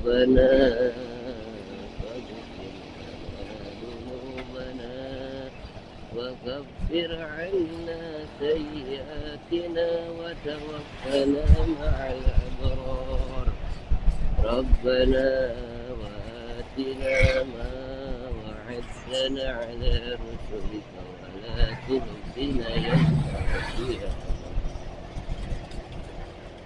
ربنا فاغفر لنا ذنوبنا وكفر عنا سيئاتنا وتوفنا مع الأبرار ربنا وآتنا ما وعدتنا على رسلك ولا تخزنا يوم القيامة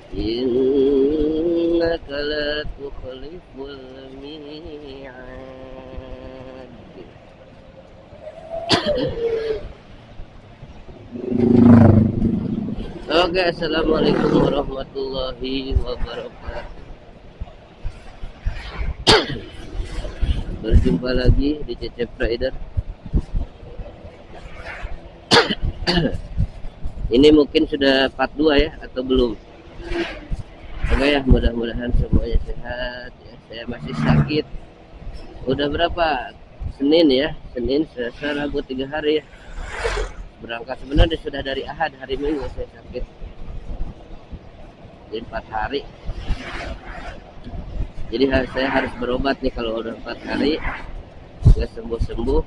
إنك لا تخلف الميعاد. Oke, assalamualaikum warahmatullahi wabarakatuh. Berjumpa lagi di Cecep Rider. Ini mungkin sudah part 2 ya, atau belum? Oke ya, mudah-mudahan semuanya sehat ya. Saya masih sakit. Udah berapa? Senin ya, Senin, Selasa, Rabu 3 hari ya. Berangkat sebenarnya sudah dari Ahad, hari Minggu saya sakit. Jadi 4 hari. Jadi saya harus berobat nih kalau udah 4 hari nggak sembuh-sembuh.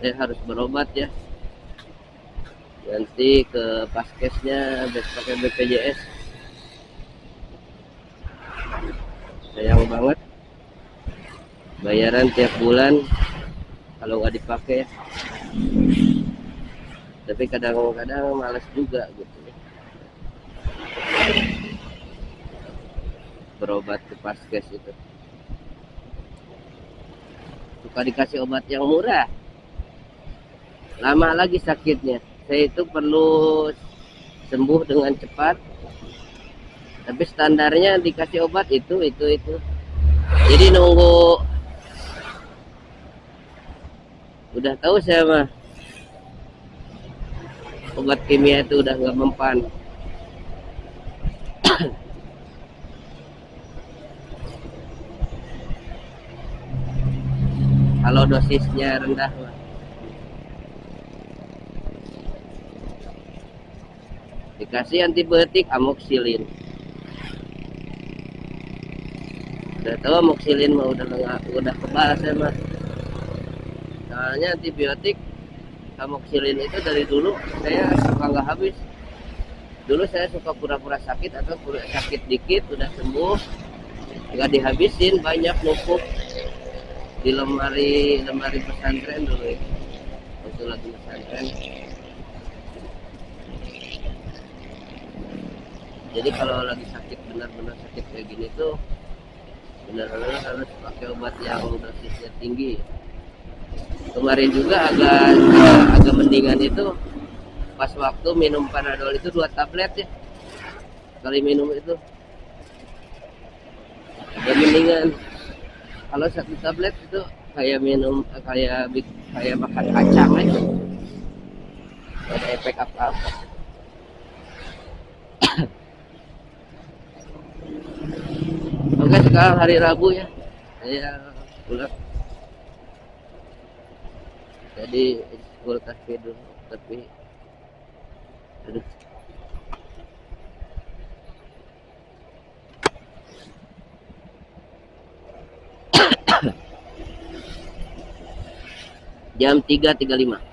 Saya harus berobat ya. Nanti ke paskesnya pakai BPJS. Sayang banget. Bayaran tiap bulan kalau nggak dipakai ya. Tapi kadang-kadang malas juga gitu ya. Berobat ke paskes itu. Suka dikasih obat yang murah. Lama lagi sakitnya. Saya itu perlu sembuh dengan cepat. Tapi standarnya dikasih obat itu. Jadi nunggu. Udah tahu saya mah. Obat kimia itu udah nggak mempan. Kalau dosisnya rendah mah. Dikasih antibiotik amoxicillin. Udah tahu amoxicillin mah udah kebal saya mah. Soalnya antibiotik amoxicillin itu dari dulu saya suka nggak habis. Dulu saya suka pura-pura sakit atau sakit dikit udah sembuh, nggak dihabisin, banyak numpuk di lemari pesantren dulu ya. Waktu lagi pesantren. Jadi kalau lagi sakit benar-benar sakit kayak gini tuh benar-benar harus pakai obat yang dosisnya tinggi. Kemarin juga agak mendingan itu pas waktu minum Panadol itu 2 tablet ya. Sekali minum itu agak mendingan. Kalau 1 tablet itu kayak minum kayak makan kacang aja. Gak ada efek apa-apa. Oke, sekarang hari Rabu ya. Saya pulang. Jadi full tasbih dulu, tapi aduh. Jam 3.35.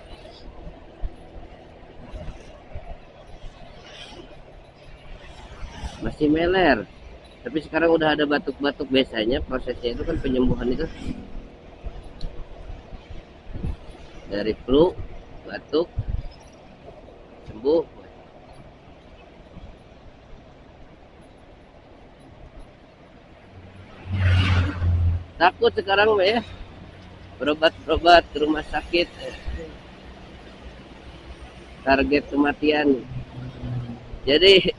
Masih meler. Tapi sekarang udah ada batuk-batuk. Biasanya prosesnya itu kan penyembuhan itu dari flu, batuk, sembuh. Takut sekarang ya, berobat ke rumah sakit. Target kematian. Jadi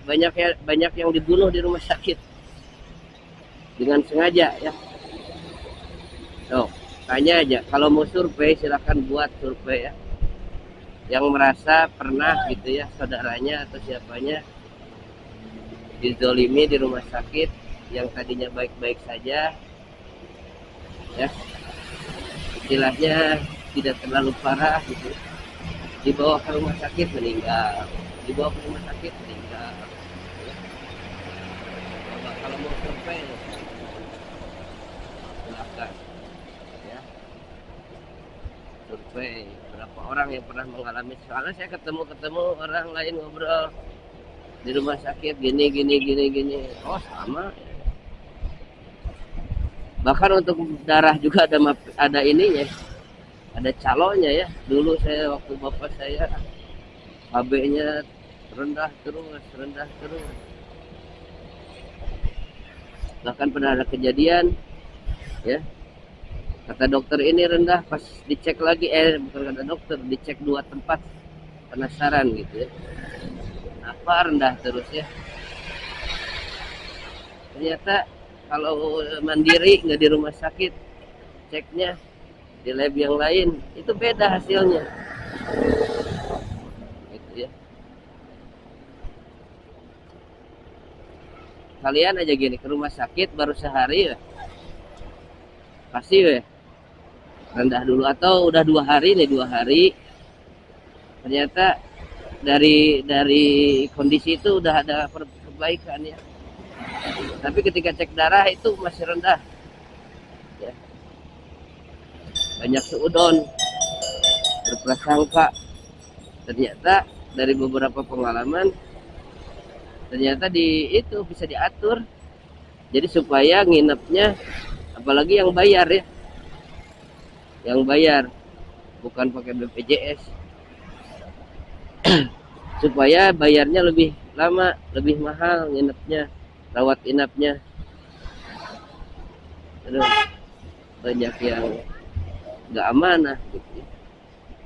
banyak yang dibunuh di rumah sakit dengan sengaja ya. Tuh, tanya aja. Kalau mau survei silahkan buat survei ya. Yang merasa pernah gitu ya, saudaranya atau siapanya dizolimi di rumah sakit yang tadinya baik-baik saja ya, istilahnya tidak terlalu parah gitu, dibawa ke rumah sakit meninggal, kalau mau survei yang pernah mengalami. Soalnya saya ketemu orang lain ngobrol di rumah sakit gini gini gini gini. Oh sama. Bahkan untuk darah juga ada ininya, ada calonnya ya. Dulu saya waktu bapak saya HB-nya rendah terus. Bahkan pernah ada kejadian ya, kata dokter ini rendah, pas dicek lagi bukan kata dokter, dicek 2 tempat, penasaran gitu ya, apa rendah terus ya. Ternyata kalau mandiri nggak di rumah sakit, ceknya di lab yang lain itu beda hasilnya gitu ya. Kalian aja gini, ke rumah sakit baru sehari ya pasti ya rendah dulu, atau udah 2 hari nih, 2 hari ternyata dari kondisi itu udah ada perbaikan ya, tapi ketika cek darah itu masih rendah ya. Banyak seudon berprasangka, ternyata dari beberapa pengalaman ternyata itu bisa diatur, jadi supaya nginepnya, apalagi yang bayar ya, yang bayar bukan pakai BPJS, supaya bayarnya lebih lama, lebih mahal nginepnya, rawat inapnya. Terus banyak yang nggak amanah gitu.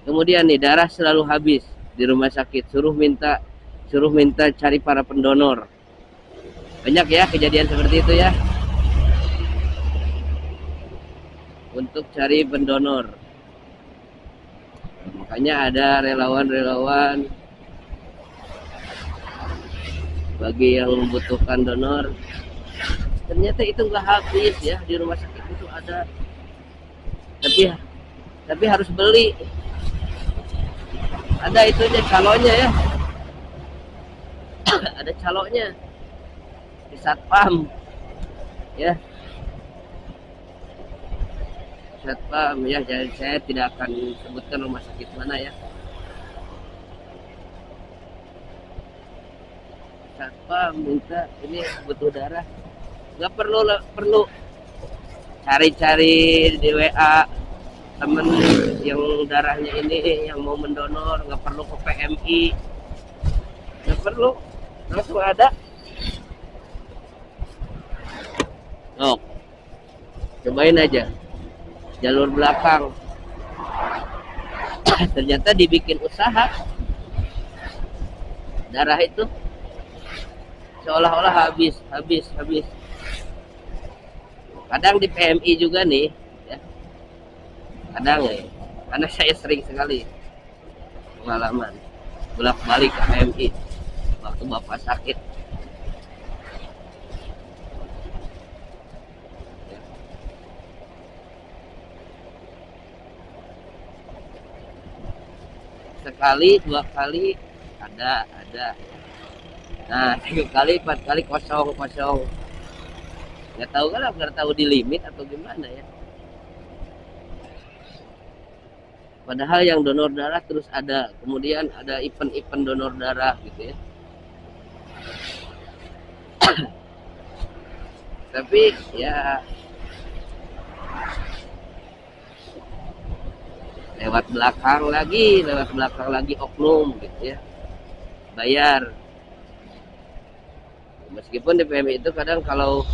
Kemudian nih, darah selalu habis di rumah sakit, suruh minta cari para pendonor. Banyak ya kejadian seperti itu ya, untuk cari pendonor. Makanya ada relawan-relawan bagi yang membutuhkan donor. Ternyata itu nggak habis ya, di rumah sakit itu ada, tapi harus beli. Ada itunya, calonnya ya. Ada calonnya di satpam ya, satpam ya. Jadi saya tidak akan sebutkan rumah sakit mana ya. Satpam minta ini butuh darah, nggak perlu cari-cari di WA temen yang darahnya ini yang mau mendonor, nggak perlu ke PMI, nggak perlu, langsung ada. Oh, cobain aja jalur belakang. Ternyata dibikin usaha darah itu seolah-olah habis. Kadang di PMI juga nih ya, kadang ya, karena saya sering sekali pengalaman bolak-balik ke PMI waktu bapak sakit. Sekali 2 kali ada. Nah 3 kali 4 kali kosong, nggak tahu kan, nggak tahu di limit atau gimana ya. Padahal yang donor darah terus ada, kemudian ada event donor darah gitu ya. Tapi ya lewat belakang lagi oknum gitu ya, bayar. Meskipun di PMI itu kadang kalau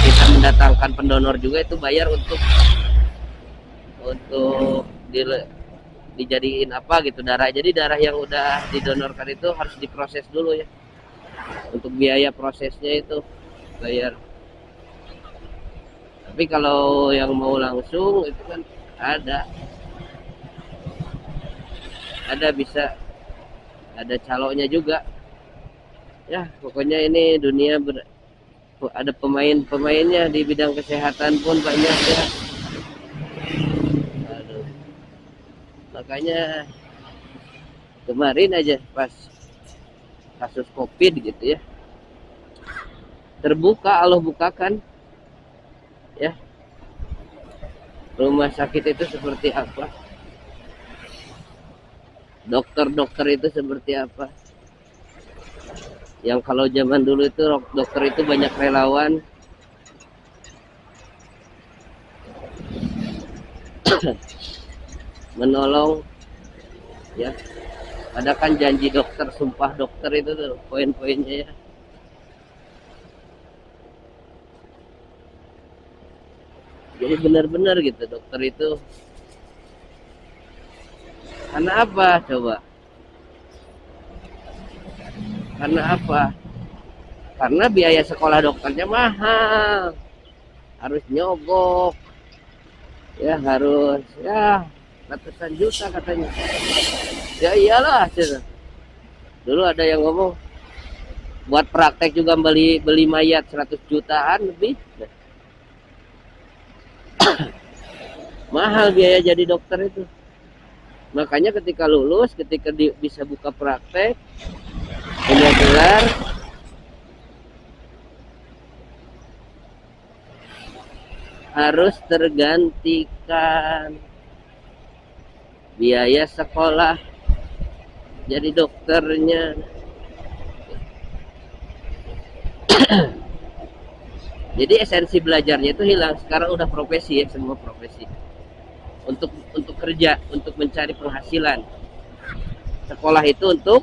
kita mendatangkan pendonor juga itu bayar untuk dijadiin apa gitu darah. Jadi darah yang udah didonorkan itu harus diproses dulu ya, untuk biaya prosesnya itu bayar. Tapi kalau yang mau langsung itu kan ada bisa ada calonnya juga ya. Pokoknya ini dunia ada pemainnya di bidang kesehatan pun banyak ya. Aduh. Makanya kemarin aja pas kasus COVID gitu ya, terbuka, Allah bukakan ya, rumah sakit itu seperti apa. dokter-dokter itu seperti apa. Yang kalau zaman dulu itu dokter itu banyak relawan, menolong, ya. Ada kan janji dokter, sumpah dokter itu tuh poin-poinnya, ya. Jadi benar-benar gitu dokter itu. Karena apa coba? Karena apa? Karena biaya sekolah dokternya mahal, harus nyogok, ya harus ya ratusan juta katanya. Ya iyalah, dulu ada yang ngomong buat praktek juga beli mayat 100 jutaan lebih. Mahal biaya jadi dokter itu. Makanya ketika lulus, ketika bisa buka praktek, punya gelar, harus tergantikan biaya sekolah jadi dokternya. Jadi esensi belajarnya itu hilang. Sekarang udah profesi, ya, semua profesi. Untuk kerja, untuk mencari penghasilan. Sekolah itu untuk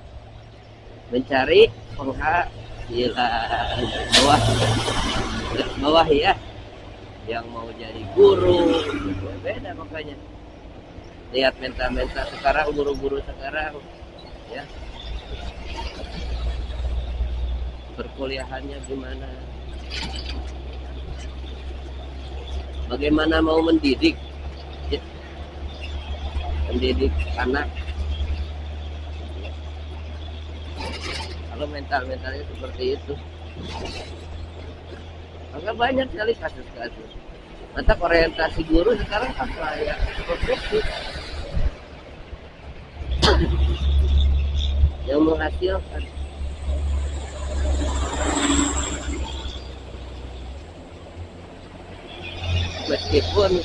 mencari penghasilan. Bawah, bawah ya. Yang mau jadi guru, beda makanya. Lihat mental-mental sekarang, guru-guru sekarang, ya. Perkuliahannya gimana? Bagaimana mau mendidik, ya, mendidik anak kalau mentalnya seperti itu. Maka banyak sekali kasus-kasus. Mata orientasi guru sekarang apa ya, profesi yang menghasilkan. Meskipun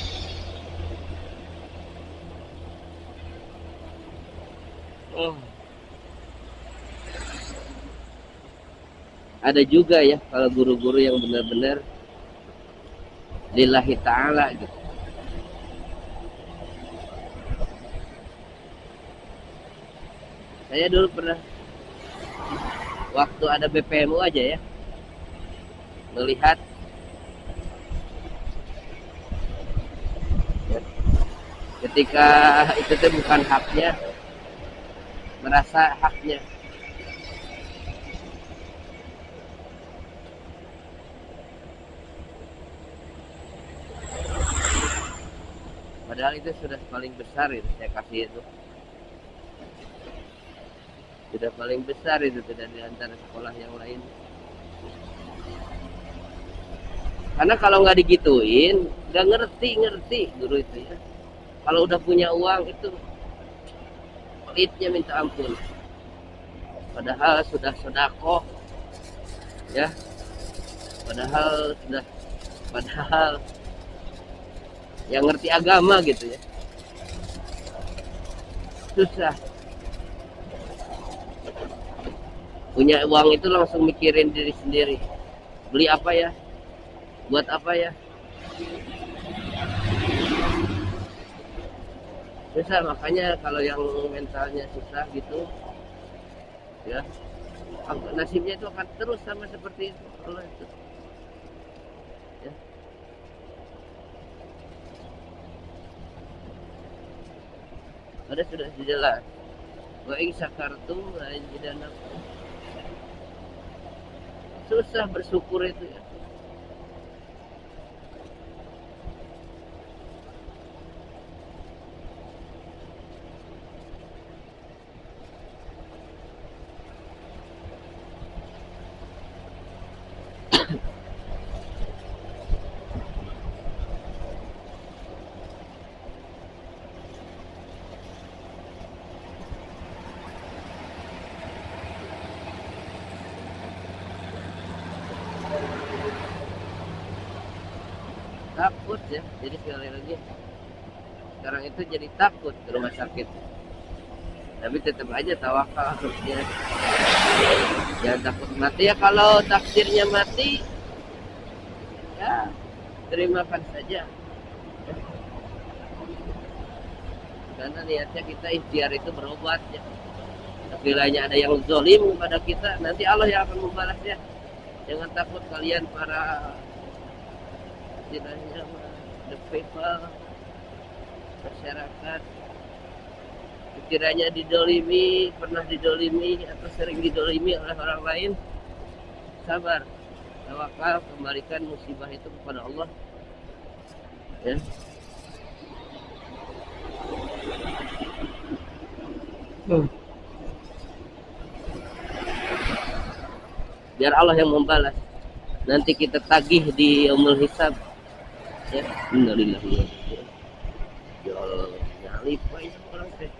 ada juga ya kalau guru-guru yang benar-benar lillahi ta'ala gitu. Saya dulu pernah waktu ada BPMU aja ya, melihat ya, ketika itu tuh bukan haknya, merasa haknya. Padahal itu sudah paling besar itu saya kasih itu. Sudah paling besar itu tidak di antara sekolah yang lain. Karena kalau nggak digituin, nggak ngerti guru itu ya. Kalau udah punya uang itu pelitnya minta ampun. Padahal sudah sedekah, ya. Padahal yang ngerti agama gitu ya. Susah. Punya uang itu langsung mikirin diri sendiri. Beli apa ya? Buat apa ya? Susah, makanya kalau yang mentalnya susah gitu, ya nasibnya itu akan terus sama seperti itu. Kalau itu, ya. Ada sudah jelas. Wa in syakartum la azidannakum. Susah bersyukur itu ya. Takut ya. Jadi sekali lagi sekarang itu jadi takut ke rumah sakit. tapi tetap aja tawakal harusnya. Jangan takut mati ya, kalau takdirnya mati ya terimakan saja, karena niatnya kita ikhtiar itu berobat ya. Sekiranya ada yang zolim kepada kita, nanti Allah yang akan membalasnya. Jangan takut kalian para istilahnya the people, masyarakat, sekiranya didolimi, pernah didolimi atau sering didolimi oleh orang lain, sabar, tawakal, kembalikan musibah itu kepada Allah ya. Biar Allah yang membalas, nanti kita tagih di yaumul hisab ya. Innalillahi wa inna ilaihi raji'un. Ya, lipai orang teh.